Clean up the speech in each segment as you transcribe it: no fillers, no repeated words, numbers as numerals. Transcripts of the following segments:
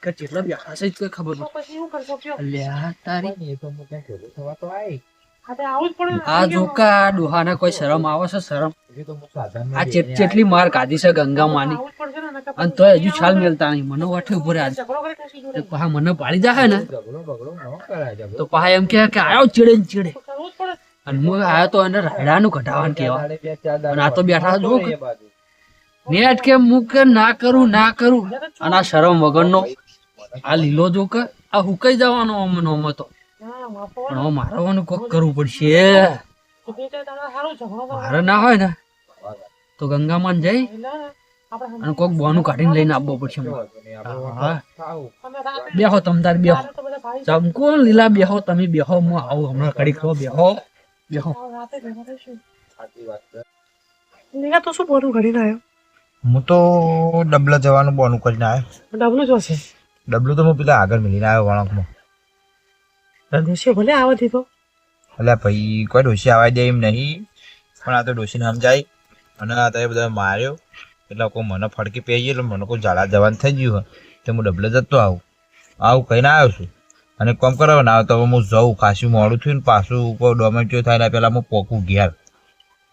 કે કેટલા બેઠા છે કોઈ ખબર તો પછી એવું કરશો કયો અલ્યા તારી એ તો હું ત્યાં ભેગું થવા તો આય. હા તે આવું જ પડે ને. આ જોકા ડોહાને કોઈ શરમ આવે છે શરમ એ તો હું સાધન આ ચેટલી માર કાઢી છે ગંગા માની આવું જ પડશે ને નકર અને તોય હજુ છાલ મેલતા નહીં મને વાઠે ઉભો રહે ઝઘડો કરે કશી જોડે. પાહા મને પાડી જાય ને ઝઘડો બગડો ન કરાય ઝઘડો. તો પાહા એમ કે આયો ચીડે ને ચીડે તો કરવું જ પડે. અને હું આયો તો એને રાયડાનું કઢાવાનું કહેવા બે ચાર દાડે અને આ તો બેઠા જો એ બાજુ. નેટ કે હું કે ના કરું અને આ શરમ વગરનો આ લીલો જો કે આ હુકાઈ જવાનો અમનો તો હા માફો પણ હવે મારવાનું કોક કરવું પડશે તો બે ચાર દાડા હારું ઝઘડો કરો. મારે ના હોય ને તો ગંગામાં જઈ એટલે આપણે અને કોક બોનું કાઢીને લઈને આપવો પડશે મને. હા ખાવું. અમે રાતે બેહો તમ તાર બેહો રાતે તો બધા ભાઈ ચમકો લીલા બેહો તમે બેહો હું આવું હમણાં કડીક રહો બેહો બેહો રાતે ભેગા થઈશું. સાચી વાત છે. નીકા તો શું બોલું ઘડીને આવ્યો હું તો ડબલા જવાનું બોનું કરીને આવ્યો. ડબલું જ હશે ડબલું તો હું પેલા આગળ મિલીને આવ્યો વળાંકમાં. ડોશીઓ ભલે આવવા દીધો એટલે ભાઈ કોઈ ડોશી આવવા દે એમ નહીં, પણ આ તો ડોશીને સમજાય અને આ તો બધા માર્યો એટલે કોઈ મને ફડકી પહેરી એટલે મને કોઈ ઝાડા જવાનું થઈ ગયું હોય તો હું ડબલે જતો આવું કહીને આવ્યો છું. અને કોમ કરાવો ને તો હવે હું જઉં, ખાસું મોડું થયું ને પાછું કોઈ ડોમેન્ટો થાય ને પેલા હું પોકું ઘેર.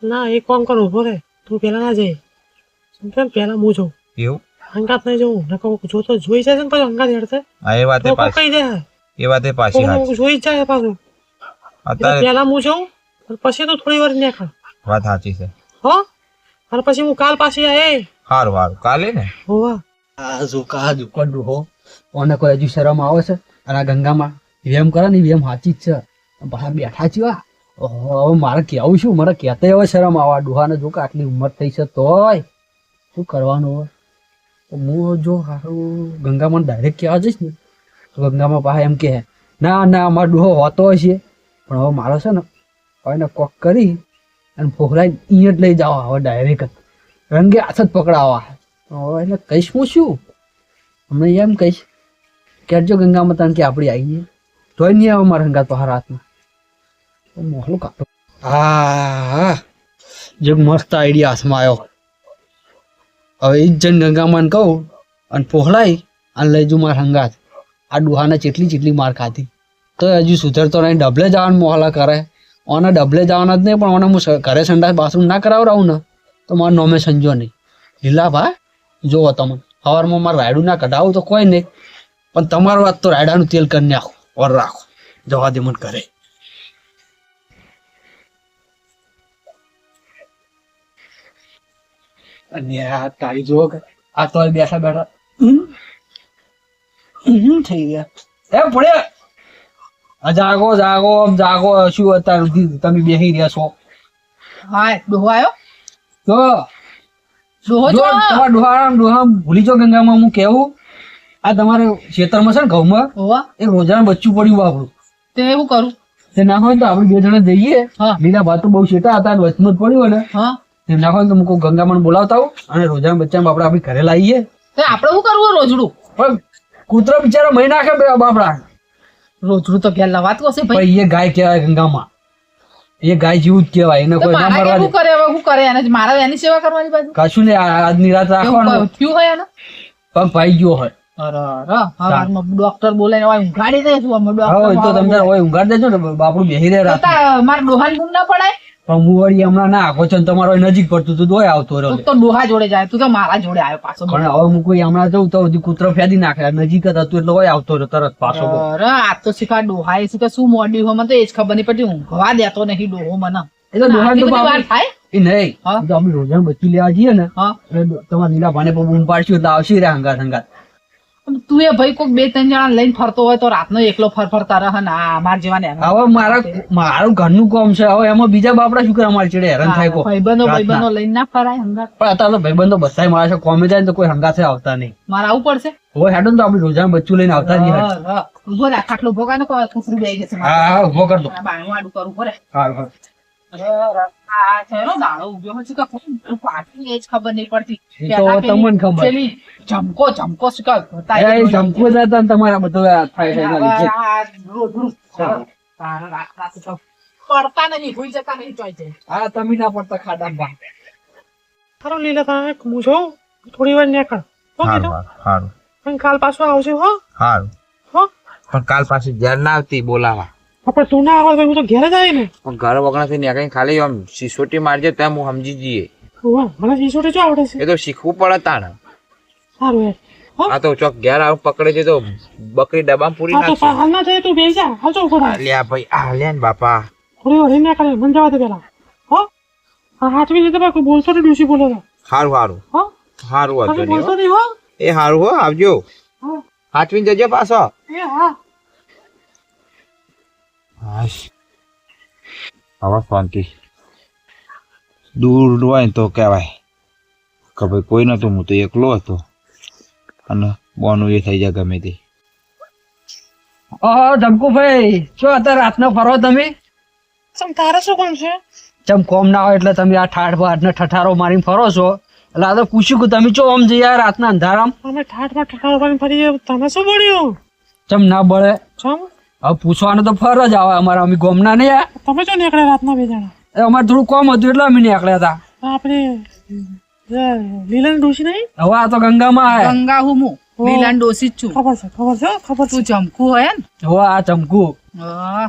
ના એક કામ કર ઉભો રે તું પેલા ના જાય કેમ પેલા હું જઉં એવું હંગાત નહીં જવું નકર જોતો જોઈ જાય છે ને પછી હંગાત હેડશે હા એ વાતે તો પાછી કઈ જાય એ વાતે પાછી હાચી. જોઈ જ જાય પાછું એટલે અત્યારે પેલા હું જઉં અને પછી તું થોડી વાર નીકળ વાત સાચી છે. હો અને પછી હું કાલ પાછી આય સારું સારું કાલે ને હોવા આ જોકા દુકાન ડોહો ઓને કોઈ હજુ શરમ આવે છે અને આ ગંગામાં વેમ કરે ને વેમ સાચી જ છે બહાર બેઠા છે હવે મારે કેવું શું મારે કહેતા હવે શરમ આવે ડોહાને જો કે આટલી ઉંમર થઈ છે તોય શું કરવાનું હોય તો હું જો સારું ગંગામાં ડાયરેક્ટ કહેવા જઈશ ને તો ગંગામાં પાછા એમ કહે ના ના અમારો ડોહો હોતો હોય છે પણ હવે મારો છે ને હવે એને કોક કરી અને ફોખરાઈને અહીંયા જ લઈ જાઓ હવે ડાયરેક્ટ જ રંગે હાથ જ પકડાવા હવે એને કહીશ હું શું હમણાં એમ કહીશ કેજો ગંગામાં તને કે આપણી આવીએ તોય નહીં આવે મારા હંગાત પહાડ હાથમાં મોહલું કાપો હા જે મસ્ત આઈડિયા હાથમાં આવ્યો હવે એ જ જઈને ગંગામાં કહું અને પોહળાઈ અને લઈ જઉં મારા હંગાત આ ડુહાને ચેટલી માર ખાધી તો હજુ સુધરતો નહીં ડબલે જવાનું મોહલા કરે ઓને ડબલે જવાના જ નહીં પણ ઓને હું ઘરે સંડાસ બાથરૂમ ના કરાવડાવું ને તો મારું નોમે સંજો નહીં લીલા ભાઈ જોવો તમે સવારમાં મારે રાયડું ના કઢાવું તો કોઈ નહીં પણ તમારો વાત તો રાયડાનું તેલ કરી નાખો ઓર રાખો જવા દે મને ઘરે અને આ તારી જો આ તો બેઠા બેઠા થઈ ગયા એ પડ્યા જાગો જાગો જાગો શું અત્યારે સુધી તમે બેસી રહ્યા છો હાય ડોહો આવ્યો તો ડોહો જો જો તમારા ડોહા ભૂલી જો ગંગામાં હું કેવું આ તમારે ખેતરમાં છે ને ઘઉંમાં હોવા એક રોજાનું બચ્ચું પડ્યું આપણું તે એવું કરું તે નાખો ને તો આપણે બે જણા જઈએ હા લીલા ભાત તો બહુ શેટા હતા વચમાં જ પડ્યું ને હા તેમ નાખો ને તો હું ગંગામાં બોલાવતા આવું અને રોજાના બચ્ચામાં આપણે આપણી ઘરે લાવીએ તે આપણે શું કરવું રોજડું પણ કૂતરો બિચારો મહી નાખે બે બાપડા રોજડું તો ઘેર લવાતું હશે ભાઈ ભાઈ એ ગાય કહેવાય ગંગામાં એ ગાય જેવું જ કહેવાય એને તો કોઈ ના મારા મરવા કે દે શું કરે હવે શું કરે એને જ મારે એની સેવા કરવાની બાજુ કશું ને આજની રાત રાખવાનું એવું થયું હોય એને પગ ભાઈ ગયો હોય અરે હવારમાં ડોક્ટર બોલાઈને હોય ઊંઘાડી દે છું અમે હવે તો ડોક્ટર તમને હોય ઊંઘાડ દેજો ને બાપડું બેહી રહે રાત મારા ડોહાની બૂમ ના પડાય પણ હું વળી હમણાં ના આખો છે ને તમારો અહીં નજીક પડતું તું દોય આવતો રહ્યો તું તો ડોહા જોડે જાય તું તો મારા જોડે આવ્યો પાછો પણ હવે હું કોઈ હમણાં જઉં તો હજી કૂતરો ફેદી નાખે નજીક જ હતું એટલે હોય આવતો રહ્યો તરત પાછો અરે આ તો શીખા ડોહા એ શીખા શું મોડી હોય મને તો એ જ ખબર નહીં પડતી ઊંઘવા દેતો નહીં ડોહો મને એટલે ડોહાને આટલી તો બધી વાર બાપડે- થાય એ નહીં હા? તો અમે રોજાનું બચ્ચું લેવા જઈએ ને હા એટલે તમારા લીલા ભાને પર બૂમ પાડશું એટલે આવશે રે હંગાત હંગાત તું એ ભાઈ કોઈક બે ત્રણ જણા લઈને ફરતો હોય તો રાતનો એકલો ફરફરતા રહે ને આ માર જેવા ને હવે મારું ઘરનું કામ છે હવે એમાં બીજા બાપડા શું કરે અમારી ચડે હેરાન થાય કો ભાઈબંધો લઈને ના ફરાય હંગાત પણ અત્યારે તો ભાઈબંધો બધાય મારા છે કોમે જાય ને તો કોઈ હંગાથે આવતા નહીં મારે આવવું પડશે હવે હેડો ને તો આપણે રોજાનું બચ્ચું લઈને આવતા રહીએ ઉભો રાખ આટલો ઉભો કાને કૂતરું બેસી જશે હા હા ઉભો કર દો બાણું આડું કરવું પડે હારું હારું. આ છે એનો દાડો ઉભ્યો છે કે પાછી એ જ ખબર નહીં પડતી એ તો તમને ખબર. પેલી ઝમકો શું કહે એ જમકુ જતા ને તમારા બધું આ થાય છે એના લીધે. પડતા નહીં ભૂઈ જતા નહીં ચોઈ જાય હા તમે ના પડતા ખાડામાં ખરો લીલા થાય હું છું થોડી વાર નીકળ શું સારું કીધું સારું પણ કાલ પાછું આવશે હો હારું હો પણ કાલ પાછી ઘેર ના આવતી બોલાવા આપણે તું ના આવે તો હું તો ઘેર જ આવી ને પણ ઘર વગણાથી નીકળીને ખાલી આમ સિસોટી મારજે ત્યાં હું સમજી જઈએ વાહ મને ઈસોટે જો આવડે છે એ તો શીખવું પડે તાણે સારું યાર હો આ તો ચોક ઘેર આવ પકડે છે તો બકરી ડબ્બામાં પૂરી હા તો નાખશે હાલ ના જાય તું બેસી જા હાલ તો ઉભો લ્યા ભાઈ આ લે ને બાપા થોડી વાર એને કરે મન જવા દે પેલા હો આ હાથવી જતો કોઈ બોલતો નહીં ડૂસી બોલે તો હારું હારું હો હારું વાંધો તમે નહીં બોલતો હો. નહીં હો એ હારું હો આવજો હા હાચવીને જજો પાછો એ હા હાશ હવે શાંતિ દૂર હોય ને તો કહેવાય કે ભાઈ કોઈ નતું હું તો એકલો હતો અને બોનું એ થઈ જાય ગમે તે ઓહો ધમકુભાઈ શું અત્યારે રાતનો ફરો તમે સમ તારે શું કામ છે ચમ કોમ ના હોય એટલે તમે આ ઠાઠ બાઠને ઠઠારો મારીને ફરો છો એટલે આ તો પૂછ્યું કે તમે ચો આમ જઈએ રાતના અંધારામ અમે ઠાઠમાં ઠઠારો કરીને ફરી તમે શું બોલ્યું ચમ ના બળે ચમ હવે પૂછવાનું તો ફર જ આવે અમારા અમે ગોમના નહીં આ તમે જો નીકળે રાતના બે જણા અમારે થોડું કોમ હતું એટલે અમે નીકળ્યા હતા આપણે લીલાની ડોશી નહીં હવે આ તો ગંગામાં આયા ગંગા હું હું લીલાન ડોસી જ છું ખબર છે ખબર છે તું ચમકું હોય ને હવે આ ચમકુ હા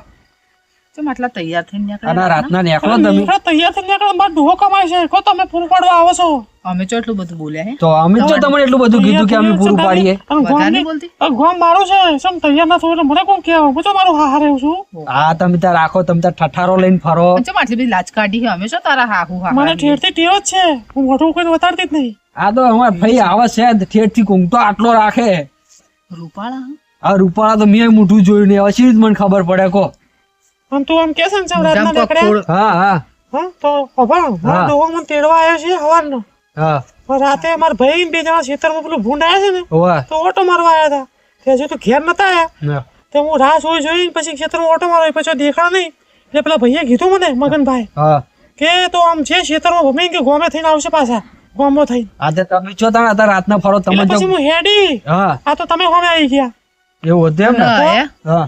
ચમ આટલા તૈયાર થઈને અને નીકળ્યા રાતના નીકળો તમે નીકળો તૈયાર થઈ નીકળો મારે ડોહો કમાય છે કહો તમે પૂરું પાડવા આવો છો અમે ચો એટલું બધું બોલ્યા હે તો અમે જો તમને એટલું બધું કીધું કે અમે પૂરું પાડીએ અને વધારે ગોમ નહીં બોલતી ગોમ મારું છે શું તૈયાર ના થયું એટલે મને કોણ કહેવા હું તો મારું હા રહ્યું છું હા તમે ત્યાં રાખો તમે ત્યાં ઠઠારો લઈને ફરો પણ ચમ આટલી બધી લાજ કાઢી હે અમે શું તારા હાહુ હા મને ઠેરથી ટેવ જ છે હું મોઢું કોઈ વતાડતી જ નહીં આ તો અમાર ભાઈ આવે છે ઠેઠ થી કુંગતો આટલો રાખે રૂપાળા આ રૂપાળા તો મેં મોઢું જોયું ને પછી જ મને ખબર પડે કો આમ તું આમ કે છે ને રાતના મોઢામાં નીકળ્યા પગ હા હા હા તો ખબર મારો હા. ડોહો મને તેડવા આવ્યો છે હવારનો હા પણ રાતે મારા ભાઈ ને બે જણા ખેતરમાં પેલું ભૂંડ આવ્યા છે ને હોવે. તો ઓટો મારવા આવ્યા હતા તે હજુ તો ઘેર નતા આવ્યા હા. તો હું રાહ જોઈને પછી ખેતરમાં ઓટો મારવા પછી દેખાડા નહીં એટલે પેલા ભાઈએ કીધું મને મગનભાઈ હા કે તો આમ છે ખેતરમાં ભમી કે ગોમે થઈને આવશે પાછા ગોમો થઈને આ તે તમે છો તાણ અત્યારે રાતના ફરો તમે એટલે જો પછી હું હેડી હા આ તો તમે હોમે આવી ગયા એવું હતું એમ ને ના, હે? હા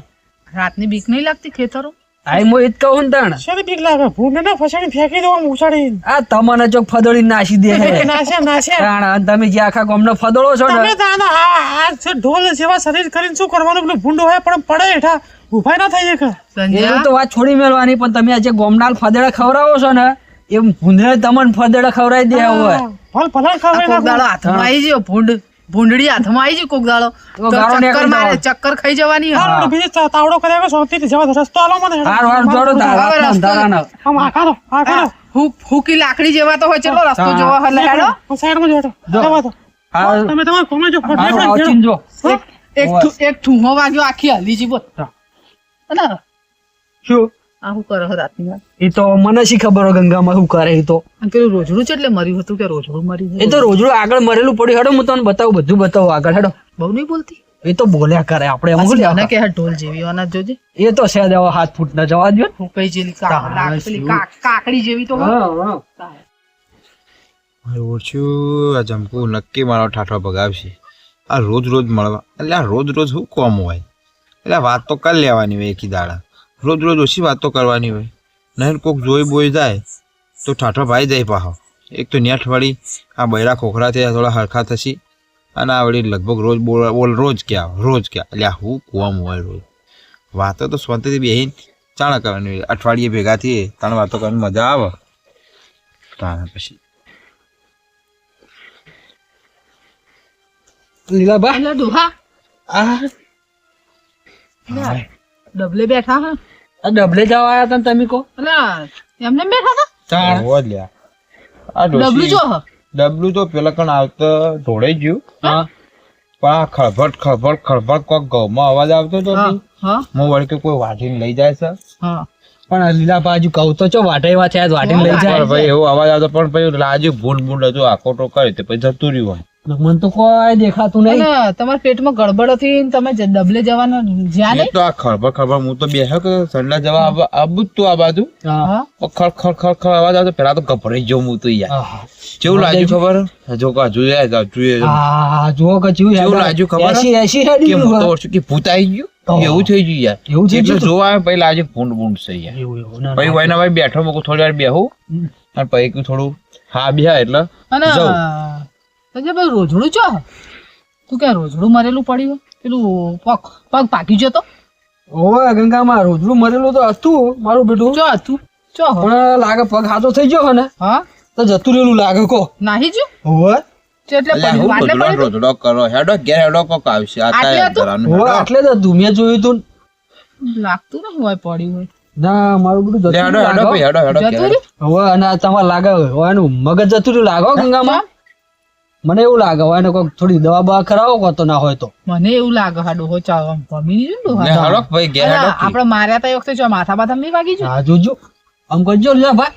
રાતની બીક નહીં લાગતી ખેતરો આઈ મો ઈ જ કહું ને તાણ શેની બીક લાગે ભૂંડ ને ફસાડી ફેંકી દો આમ ઉછાડીને આ તમને ચોક ફદોડી નાસી દે હે નાશે તાણ અને તમે જે આખા ગામનો ફદોળો છો તમે ને તો આના હાથ છે ઢોલ જેવા શરીર કરીને શું કરવાનું પેલું ભૂંડો હોય પણ પડે હેઠા ઉભા ના થઈ શકે સંજય એવું તો વાત છોડી મેળવાની પણ તમે આ જે ગોમનાલ ફદેડા ખવડાવો છો ને એ ભૂંદડે તમને ફદેડા ખવડાવી દે હોય ભલ ભલા આ કોક દાડો ખાવે હાથમાં આવી ગયો ભૂંડડી હાથમાં આવી ગઈ કોક દાડો તો તો ગાળો ચક્કર નીકળી મારે જવાનો. ચક્કર ખાઈ જવાની હે. બીજી તાવડો કર્યા શાંતિથી જવા દો રસ્તો આલો મને હાર વાર જોડો રાતના અંધારાના આમ આકારો આકારો હુકી લાકડી જેવા તો હોય ચલો રસ્તો હા. જોવા હલે હેડો સાઈડમાં જોડો જો. જવા દો હાર તમે તમારે કોમે જો ફટ હાર ફટ આવચીન જો એક ઠૂંહો વાગ્યો આખી હલી જી બોલ હા. અને શું આ શું કરે રાતની વાત એ તો મને શી ખબર હોય ગંગામાં શું કરે એ તો અને પેલું રોજડું છે એટલે મર્યું હતું કે રોજડું મરી એ તો રોજડું આગળ મરેલું પડ્યું હેડો હું તમને બતાવું બધું બતાવું આગળ હેડો બહુ નહીં બોલતી એ તો બોલ્યા કરે આપણે એમ પાછી શું મને લેવા? કે આ ઢોલ જેવી ઓના જોજે એ તો છે દેવા હાથ ફૂટ ના જવા દો હું કઈ જેલી તારા પેલી શું? કાકડી જેવી તો હોય. હા ઓછું આ જમકું નક્કી મારો ઠાઠો ભગાવશે આ રોજ રોજ મળવા એટલે આ રોજ રોજ શું કોમ હોય એટલે આ વાત તો કરી લેવાની હોય એકી દાડા રોજ રોજ ઓછી વાતો કરવાની હોય નહીં કોક જોઈ બોઈ જાય તો ઠાઠો ભાઈ જાય પાહો એક તો નેઠ વળી આ બૈરા ખોખરા થયા થોડા હરખા થશે અને આ વળી લગભગ રોજ બોલ રોજ ક્યાં એટલે આ હું કોમ હોય રોજ વાતો તો શાંતિથી બેહીને ચાણા કરવાની હોય અઠવાડિયે ભેગા થઈએ તાણે વાતો કરવાની મજા આવે તાણે પછી લીલાબા એટલે ડોહા આ ડબલે બેઠા હા આ ડબલે જવા આવ્યા હતા ને તમે કહો એટલે એમને બેઠા હતા તાણ. હોવા જ લ્યા. આ ડબલું ડોશી જો હ. ડબલું તો પેલા કણ આવતો ઢોળાઈ ગયું હા પણ આ ખળભટ કોક ઘઉંમાં અવાજ આવતો હતો હા, હા, હું વળી કે કોઈ વાટીને લઈ જાય છે હા. પણ આ લીલાબા હજુ કહું તો ચો વાટેવા છે વાટીને લઈ પણ જાય ભાઈ એવો અવાજ આવતો પણ પછી લાજુ ભૂંડ હતું આખો ટો કરી તે પછી જતું રહ્યું મને તો કોઈ દેખાતું નહીં અને તમારા પેટમાં ગડબડ હતી ને તમે ડબલે જવાના જ્યાં હોય નહીં તો આ ખળભટ હું તો બેઠો કે સંડા જવા આવું જ તું આ બાજુ હા હા ખળ અવાજ આવતો પેલા તો ગભરાઈ જવું હું તો યાર હા. કેવું લાગ્યું ખબર જો કા જોઈએ હા જુઓ કે ચીવું કેવું લાગ્યું ખબર? 80 કે હેડી મોટો ગયું વર્ષ કે ભૂત આવી ગયું ઓહો. એવું થઈ ગયું યાર એવું થઈ એટલે ગયું? જોવા આવે પછી લાગે ભૂંડ છે યાર એવું એવું ના, પછી ના. વયના ભાઈ બેઠો મૂકું થોડી વાર બેહું હમ. અને પછી થોડું હા બેહા એટલે અને જાઉં. સંજય ભાઈ રોજડું ચો તું કે રોજડું મરેલું પડ્યું હોય? પેલું પગ પાકી જતો ઓવે ગંગામાં રોજડું મરેલું તો હતું મારું બેટું, ચો હતું ચો હો? પણ લાગે પગ હાથો થઈ ગયો ને હા તો જતું રહેલું લાગે કો. નાહી જો ઓવે એટલે અલ્યા પડ્યું હું આટલે રોજડો પડ્યું રોજડો કરો હેડો ઘેર હેડો કોક આવશે આ આટલે કાંઈ હતું? અંધારાનું ઓવે હેડો. એટલે જ હતું મેં જોયું તું. લાગતું નહીં હોય પડ્યું હોય ના મારું બધું લે, જતું હેડો રહ્યું હેડો લાગે. ભાઈ હેડો હેડો જતું ઘેર. રહ્યું? હવે અને આ તમારે લાગે હવે એનું મગજ જતું રહ્યું લાગે હો ગંગામાં. મને એવું લાગે હવે એને કોઈક થોડી દવા બવા કરાવો કો તો ના હોય તો. મને એવું લાગે હા ડોહો ચાવ આમ ભમી નહીં લે, ડોહા હેડો ભાઈ ઘેર હેડો કી. આપણે માર્યા તા એ વખતે જો માથા બાથા નહીં વાગી જો હા જોજો આમ કરજો લે ભાઈ.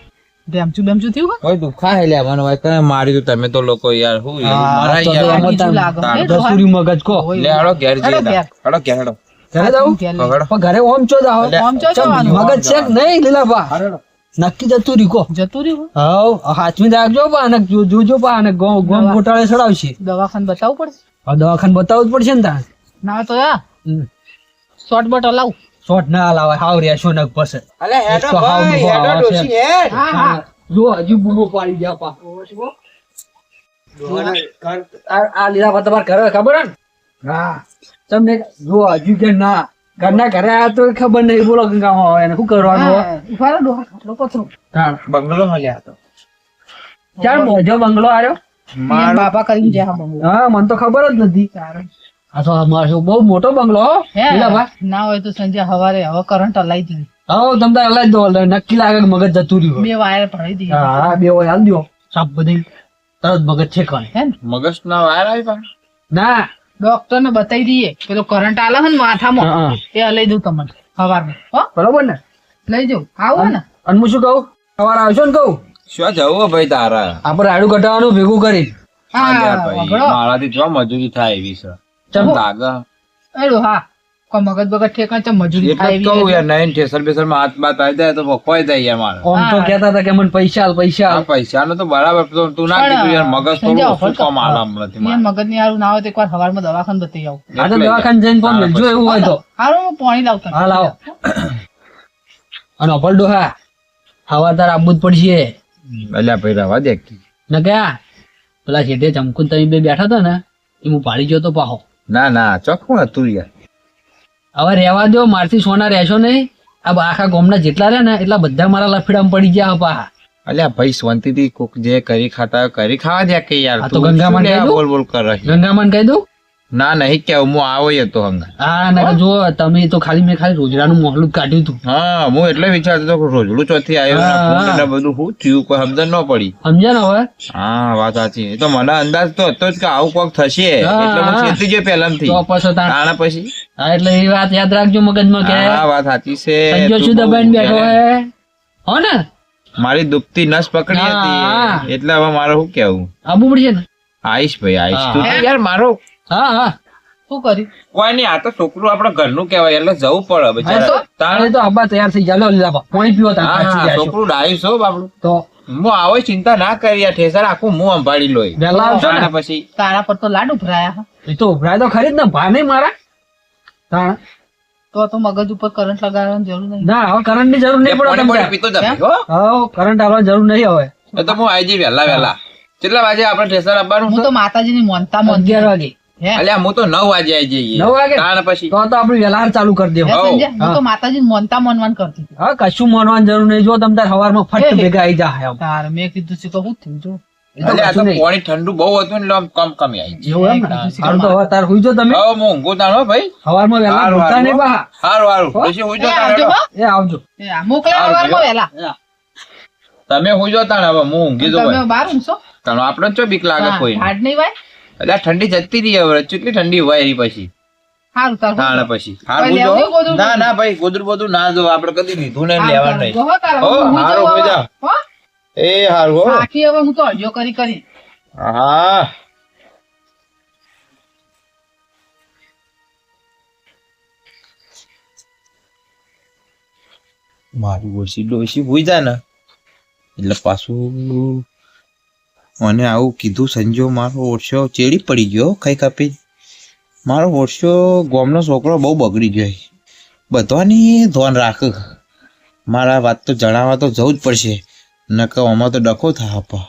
બેમચું થયું હોય ઓય દુખા હે લે મને ભાઈ તમે મારી તો તમે તો લોકો યાર હું એવું હા, મરાઈ તો યાર. એમ જ બીજું લાગે તાણ હે જતું ડોહા? રહ્યું મગજ કો. લે હેડો ઘેર જઈએ હેડો ઘેર. હેડો ઘેર હેડો. ઘરે જાઉં ઘેર લઈ. હેડો. પણ ઘરે ઓમ ચો જાઓ. એટલે આમ ચો જવાનું મગજ છે કે નહીં લીલાભા? નક્કી જતું રહ્યું કો. જતું રહ્યું હોય? હાવ હાથમી રાખજો પા અને જોજો પા અને ગોમ ગોટાળે ચડાવશે. દવાખાને બતાવવું પડશે હવે દવાખાને બતાવવું જ પડશે ને તાણ. ના તો યા શોર્ટ બટ હલાવું શોટ ના લાવે હાવ રેશો નક પાસે. અલે હેડો એક તો હાવ ભાઈ ડોહો હેડો આવે છે. ડોશી હેડ. હા હા જો હજુ બૂમો પાડી ગયા પા. આ લીલાભા તમારે ઘરે ખબર હે ને? હા તમને જો હજુ કે ના ઘરના ઘરે આયા તો ખબર નહીં. બોલો ગંગામાં હવે એને શું કરવાનું હવે? હા, ઉભા રહો ડોહા ખાટલો પથરો તાણ. બંગલો મળ્યા તો ચાલ મોજો બંગલો આવ્યો. એમ બાપા કરીને જ્યાં બંગલો હા મને તો ખબર જ નથી. સારું. આ તો અમારો બહુ મોટો બંગલો હો હે લીલાભા. ના હોય તો સંજય હવારે હવે કરંટ હલાઈ દી હા તમ તાર હલાઈ દો નક્કી લાગે કે મગજ જતું રહ્યું. 2 વાયર ભરાઈ દી હા બે હોય હાલ દો સાપ બધી તરત મગજ છે કોણ. હે ને મગજ ના વાયર આવી પણ ના ડોક્ટર ને બતાવી દઈએ પેલો કરંટ આલે હે ને માથામાં હા, એ હલાઈ દઉં તમને હવારમાં હો બરોબર ને. લઈ જાઉં આવો ને અને હું શું કહું સવારે આવશો ને કહું શું જવું ભાઈ તારા આપણે રાડું ઘટાડવાનું ભેગું કરી. હા યાર હા ભાઈ વગડો મારાથી જો મજૂરી થાય એવી છે ચમ લાગે એડો હા કોઈ મગજ બગજ ઠેકાણ છે મજૂરી એટલે થાય જ કહું એવી યાર નહીં ઠેસર બેસર માં હાથ બાત આવી જાય તો વખવાઈ જાય યાર મારે ઓમ તો હા. કહેતા હતા કે મને પૈસા આલ પૈસા આ આલ. પૈસા નો તો બરાબર તો તું ના પણ, કીધું યાર મગજ સંજય થોડું offer ઓછું કામ આલામ નથી એ મારે. મગજ ની હારું ના હોય તો એકવાર હવારમાં દવાખાને બતાવી આવું આ તો એટલે દવાખાને જઈને ફોન તારા જો એવું હોય તો. હારું હું પાણી લાવતા હા લાવો. અને અભલ ડોહા હવા તાર આવવું જ પડશે. અલ્યા ભાઈ રવા દે ને ક્યાં પેલા શેઠે ચમકુન તમે બે બેઠા હતા ને એ હું પાડી ગયો તો પાહો. ના ના ચોખ્ખું હતું યાર હવે રહેવા દો મારથી સોના રહેશો નહીં. આ આખા ગામના જેટલા રહ્યા ને એટલા બધા મારા લફડામાં પડી ગયા પાહા. અલ્યા ભાઈ શાંતિથી કોક જે કરી ખાતા હોય કરી ખાવા દે કે યાર આ તો તું ગંગામાં શું લે આ કહી દઉં? બોલ બોલ કરે છે? ગંગામાન કહી દઉં. ના નહીં કેવું હું આવો જ હતો હંગા હા ને જો તમે તો ખાલી મેં રોજરાનું મોહલું જ કાઢ્યું હતું. હા હું એટલે વિચારતો હતો કે રોજડું ચોથી આવ્યો ને હા, ફૂંડ હા. ને બધું શું થયું કોઈ સમજણ ન પડી સમજ્યા ને હવે? હા વાત સાચી એ તો મને અંદાજ તો હતો જ કે આવું કોક થશે હા, એટલે હું હા. ચેતી ગયો પહેલાથી તો પછી તાણ. તાણા પછી હા એટલે એ વાત યાદ રાખજો મગજમાં કે હા વાત સાચી છે સંજો તું શું બહુ દબાઈને બેઠો ત્યારે હે હો ને મારી દુખતી નસ પકડી હા. હતી એટલે હવે મારે શું કેવું આબુ પડશે ને. આઈશ ભાઈ આઈશ હા. તું તો યાર મારો હા હા શું કર્યું કોઈ નહીં આ તો છોકરું આપડે ઘરનું કહેવાય એટલે જવું પડે હા, બિચારા તો તાણે તો આબા તૈયાર થઈ જાય લીલા પાણી પીવો તાણ હા પાછી હા જાશો. છોકરું ડાયું છો બાપડું તો હું આવો ચિંતા ના કરી આ ઠેસર આખું હું સંભાળી લોય વહેલા આવશો ને તાણે પછી તારા પર તો લાડુ ભરાયા હે. એ તો ઉભરાય તો ખરી જ ને ભા નહીં મારા તાણ. તો મગજ ઉપર કરંટ લગાડવાની જરૂર નહીં ના હવે કરંટ ની જરૂર નહીં પડે પાણી તમને. પાણી પીતો જ હો હવે કરંટ આવવાની જરૂર નહીં હવે. એ તો હું આવી જઈ વહેલા વહેલા કેટલા વાગે આપણે ઠેસર આપવાનું હું તો માતાજીની મોનતા 11 વાગે હે અલ્યા હું તો 9 વાગે આવી જઈએ 9 વાગે? તાણ પછી તો આપણે વહેલા ચાલુ કરી દેવું. હો. સંજય હું હા. તો માતાજીની મોનતા મોનવાન કરતી હતી. હા કશું માનવાની જરૂર નહીં જો તમે તાર સવારમાં ફટ હે. ભેગા આવી જાય એમ. તાર મેં કીધું છે તો શું થયું જો એ તો અલ્યા આ કશું તો નહીં. પાણી ઠંડુ બહુ હતું ને એટલે આમ કમ કમી આવી એવું એમ ને? કીધું છે હારું તો હવે તાર હુઈ જો તમે હવે હું ઊંઘું તાણ હો ભાઈ સવારમાં વહેલા હારું, ઉઠતા નહીં હારું. બા. હારું હારું હો? પછી હું એ જો આવજો હો. એ આવજો. એ આ મોકલે હારું, સવારમાં ભાઈ. વહેલા તમે હું જો તાણ હવે હું ઊંઘી તમે જઉં બહાર ઊંઘશો તાણ આપણે ચો બીક લાગે કોઈ ઠાડ નહીં વાય એટલે ઠંડી જતી રહી હવે કેટલી ઠંડી હોય એની પછી સારું તાર તાણ પછી હારું કોઈ જો લેવું ગોદડું ના ના ભાઈ ગોદરું બોદરું ના જો આપણે કદી લીધું ને હારું, લેવાનું તાર નહીં હો, તાર હો, હું હારું, જઉં હોઈ હવે. જા. હો? એ હારું હો બાકી હવે હું તો અડ્યો કરી હા મારી ઓછી ડોસી હોઈ જાય ને એટલે પાછું મને આવું કીધું સંજો મારો ઓરસો ચેડી પડી ગયો ખાઈ કાપી મારો ઓરસો ગામનો છોકરો બહુ બગડી ગયો બધાની ધ્યાન રાખ મારા વાત તો જણાવવા તો જવું જ પડશે નકર આમાં તો ડખો થાય આપા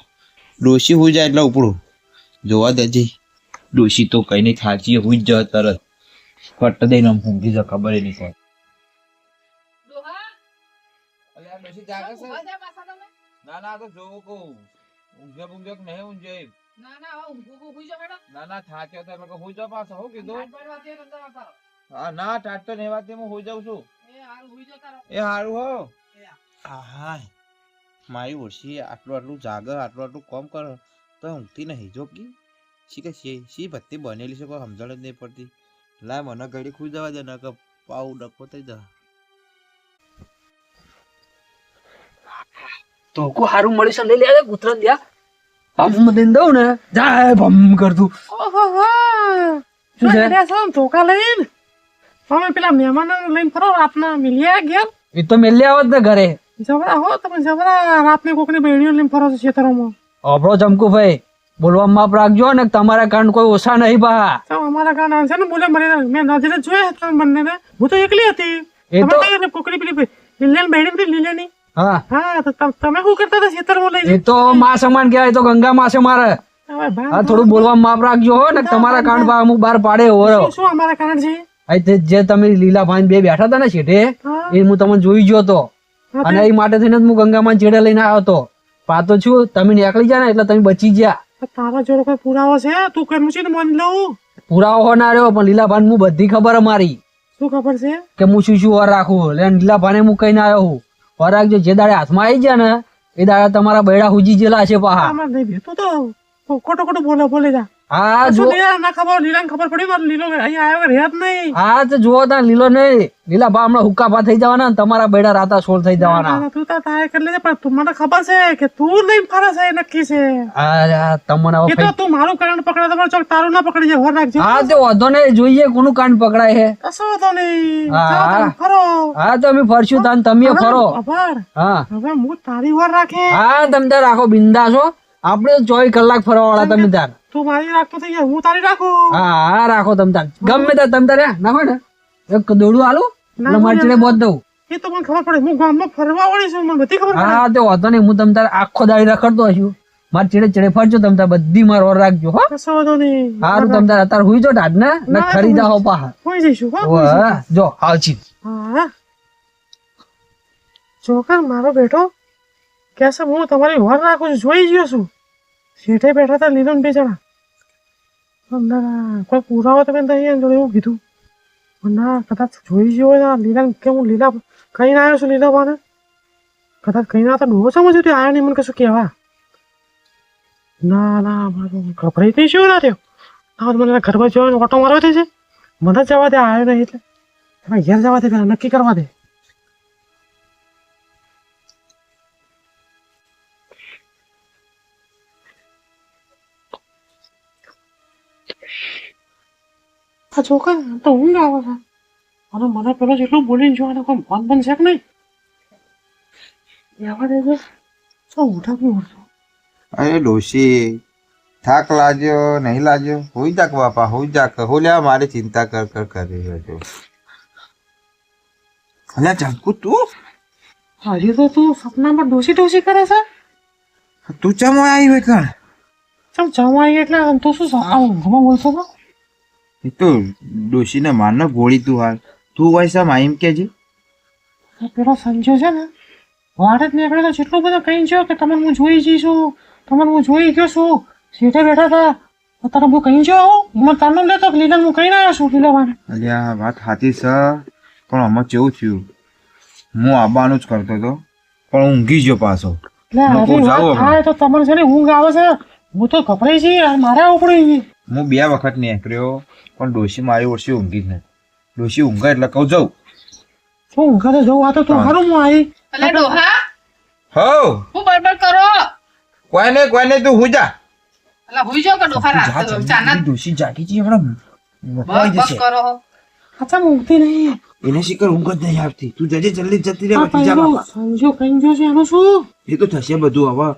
ડોસી હોઈ જાય એટલે ઉપડું જોવા દેજે ડોશી તો કઈ નહીં થાચી હુઈ જ જાય તરત ફટ દઈને આમ ઊંઘી જાય ખબર નહીં પડે. ડોહા, અલ્યા ડોશી જાગે છે? ઊંઘવા જા પાછા તમે. ના ના તો જોવું કહું ઊંઘે ઊંઘે નહીં ઊંઘે. ના ના હવે ઊંઘું હુઈ જા બેટા. ના ના થાક્યો તો એટલે હુઈ જા પાછો. હું કીધું? નાટ પાડવા દે ને અંદર આવતા રહો. હા ના ટાટ તો નહીં વાતી હું હુઈ જાઉં છું. એ હારું હુઈ જતા રહો. એ હારું હો. એ હા મારી ઓછી આટલું જાગે આટલું કોમ કરે તો ઊંઘતી નહીં જો કી શી કે શી ભત્તી બનેલી છે કોઈ સમજણ જ નહીં પડતી. લાય મને ઘડી ખુઈ જવા દે ને કે પાઉ ડકો થઈ જા. તો કો હારું મળી છે લઈ લે કૂતરા દે ભમ દઈને દઉં ને જાય ભમ કરતું ઓહો શું છે? ધોકા લઈને તમે પેલા મહેમાનો લઈને ફરો રાતના મિલ્યા ઘેર એ તો મેલે આવત ને ઘરે જબરા હો તમે જબરા રાતની કોકની બેડીઓ લઈને ફરો છો ખેતરોમાં. અભરો ચમકુભાઈ બોલવામાં માપ રાખજો ને તમારા કાંડ કોઈ ઓછા નહીં બા. તો અમારા ગાના છે ને બોલે મરી મેં નજરે જોયા હતા બંનેને. હું તો એકલી હતી. એ તો તમે કોકની પેલી લીલેન બેડી લીલેની. હા હા તો તમે શું કરતા હતા ખેતરમાં લઈ એ તો માં સમાન કહેવાય તો ગંગા માસે મારે હવે બા હા થોડું બોલવામાં માપ રાખજો હો ને તમારા કાંડ બા અમુક બાર પાડે ઓરો શું અમારા કારણ છે? જે તમે લીલા ભાઈ બે બેઠા હતા ને શેઠે હા એ હું તમને જોઈ ગયો હતો અને એ માટે થઈને જ હું ગંગામાં ચેડે લઈને આવ્યો હતો. પાતો છું તમે નીકળી ગયા ને એટલે તમે બચી ગયા. તારા જોડે કોઈ પુરાવો છે? તું કેમ છે ને મન લઉં પુરાવો હો ના રહ્યો પણ લીલા ભાઈ હું બધી ખબર અમારી શું ખબર છે? કે હું શું વર રાખું એટલે લીલા ભાઈને હું કહીને આવ્યો હું વર રાખજો જે દાડે હાથમાં આવી ગયા ને એ દાડે તમારા બૈડા હુજી જેલા છે પાહા. આમાં નહીં ભેતું તો ખોટો ખોટો બોલે જા. હા જો ના ખબર લીલા ખબર પડી મારે લીલો અહીંયા આવ્યો રેત નહીં. હા તો જુઓ તા લીલો નહીં લીલા ભા હમણાં હુક્કા ભા થઈ જવાના ને તમારા બૈડા રાતા સોળ થઈ જવાના. તું તો તારે કરી લેજે પણ તું મને ખબર છે કે તું નહીં ફરે છે એ નક્કી છે. અરે તમને હવે એ તો તું મારું કારણ પકડે તો ચોક તારું ના પકડી જાય. હોર રાખજે. હા તો વાંધો નહીં જોઈએ કોનું કાંડ પકડાય છે. કશો વાંધો નહીં. હા. જાઓ તમે ફરો. હા તો અમે ફરશું તાન તમે ફરો. આભાર. હા હવે હું તારી વાર રાખે. હા તમે તાર રાખો બિંદાસ હો આપણે 24 કલાક ફરવા વાળા તમે તાર. તું મારી રાખતો થઈ ગયા હું તારી રાખું. હા હા રાખો તમે તાર ગમે તાર તમે તારે ના હોય ને એક દોડું આલું એટલે મારી ચડે બોધ દઉં. એ તો મને ખબર પડે હું ગામમાં ફરવા વાળી છું મને બધી ખબર પડે. હા તો વાંધો નહીં હું તમે તારે આખો દાડી રખડતો હશું મારી ચડે ચડે ફરજો તમે તાર બધી માર ઓર રાખજો હો. કશો વાંધો નહીં. સારું તમે તાર અત્યારે હુઈ જો ઢાઢ ને ખરી જાઓ પાહા. હોઈ જઈશું હો. હા જો આવજી. હા ચોકર મારો બેટો કે છે હું તમારી વાર રાખું છું જોઈ ગયો છું. શેઠે બેઠા હતા લીલો ને બે જણા. ના કોઈ પુરાવો તમે નહીં જોડે એવું કીધું. ના કદાચ જોઈ ગયો હોય ને લીલા કે હું લીલા કઈ ના આવ્યો છું લીલા બાને કદાચ કઈ ના તો ડોહો સમજ આવ્યો નહીં મને કશું કહેવા. ના ના મારું ગભરાઈ થઈ શું ના થયો. ના મને ઘરમાં જવાનો ઓટો મારવા દે છે મને જવા દે આવ્યો નહીં એટલે તમે ઘેર જવા દે પેલા નક્કી કરવા દે. આ છોકરા તો ઊંઘ આવે છે અને મને પેલો જેટલું બોલીને જોવાનો કોઈ મન બનશે કે નહીં. એવા દેજો તો ઉઠા બી ઉઠો. અરે ડોશી થાક લાગ્યો નહીં લાગ્યો હોઈ જાક બાપા હોઈ જાક હોલ્યા મારી ચિંતા કર કર કરી રહ્યો છો. અલ્યા ચંકુ તું હજી તો તું સપનામાં ડોસી ડોસી કરે છે. તું ચમ આવી હોય કણ ચમ જમાઈ એટલે તું શું ઊંઘમાં બોલશો તો એ તો ડોશીને મારને ગોળી તું હાલ તું હોય સમ આઈમ કેજે. પેલો સંજય છે ને વાડ જ નીકળે તો જેટલું બધું કહી ગયો કે તમને હું જોઈ જઈશું તમને હું જોઈ ગયો છું સીધે બેઠા હતા અત્યારે હું કહી ગયો મને તારનો લેતો લીલા હું કહીને આવ્યો છું લીલા વાને. અલ્યા વાત સાચી છે પણ આમાં કેવું થયું હું આવવાનું જ કરતો હતો પણ ઊંઘી ગયો પાછો. એટલે આવી વાત થાય તો તમને છે ને ઊંઘ આવે છે હું તો ગભરાઈ જઈએ મારે આવું પડી. હું 2 વખત નીકળ્યો પણ ડોશી મારી વર્ષે ઊંઘી જ નહીં. ડોશી ઊંઘે એટલે કહું જાઉં શું ઊંઘે તો જવું આ તો તું સારું હું આવી. અલે ડોહા હો હું બરબર કરો. કોઈ નહીં તું હુઈ જા. અલા હુઈ જાઓ કે ડોહા રાત ચાના ડોશી જાગી છે હમણાં બસ બસ કરો. અચ્છા ઊંઘતી નહીં. એને શીખર ઊંઘ જ નહીં આવતી તું જજે જલ્દી જતી રહે આ બાકી જા પેલું બાપા. સંજુ કહી ગયો છે એનું શું. એ તો થશે બધું હવે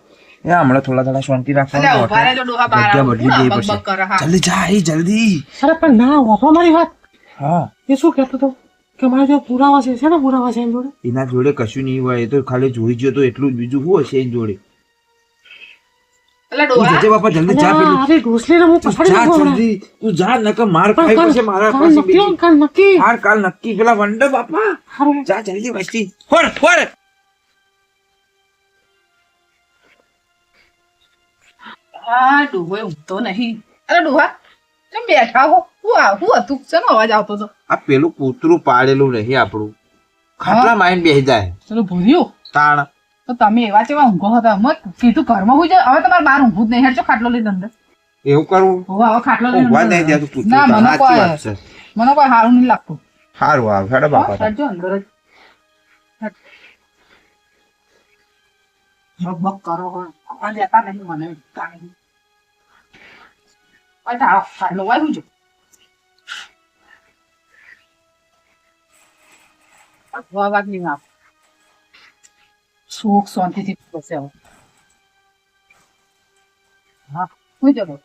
એ હમણાં થોડા શાંતિ અલે રાખવાનું ઉભા રહેજો ડોહા બહાર જગ્યા આવો. બદલી દેવી બક પડશે. બક કરે હા. જલ્દી જા એ જલ્દી. અરે પણ ના વાપરો મારી વાત. હા એ શું કહેતો હતો કે મારે જો પુરાવા છે ને પુરાવા છે એમ જોડે. એના જોડે કશું નહીં હોય એ તો ખાલી જોઈ ગયો તો એટલું જ બીજું શું હશે એની જોડે. એટલે તું ડોહા જજે બાપા જલ્દી ચા પી લે. અરે ઢોસલીને હું તું પછાડી જા દઉં હમણાં. જલ્દી તું જા નકર માર કાલ ખાઈ પછી મારા કાલ પાસે નક્કી હો, બીજી કાલ નક્કી. કાલ નક્કી પેલા વંડો બાપા હારું. જા જલ્દી વસ્તી ફોડ આ ડોહો ઊંઘતો નહીં. અરે ડોહા કેમ બેઠા હો? હું હતું શેનો અવાજ આવતો હતો? આ પેલું કૂતરું પાડેલું નહીં આપણું ખાટલા માઈન બેસી જાય ચલો ભૂલ્યું. તાણ તો તમે એવા કેવા ઊંઘો હતા? મત કીધું ઘરમાં હું જાય. હવે તમારે બહાર ઊંઘવું જ નહીં. હેડજો ખાટલો લઈને અંદર. એવું કરવું હવે ખાટલો લઈને ઊંઘવા અંદર. નહીં દેતું કૂતરું ના, તાણ. મને સાચી વાત છે. મને કોઈ સારું નહીં લાગતું. સારું આવ હેડો બાપા તાણ. હેડજો અંદર જ. બક કરો હો. આ લેતા નહીં મને કાંઈ. ઓય તારો ખાટલો વાય હુંજો. અવાજ નહીં આવ. સુખ શાંતિથી બસે આવો. હા હું જતો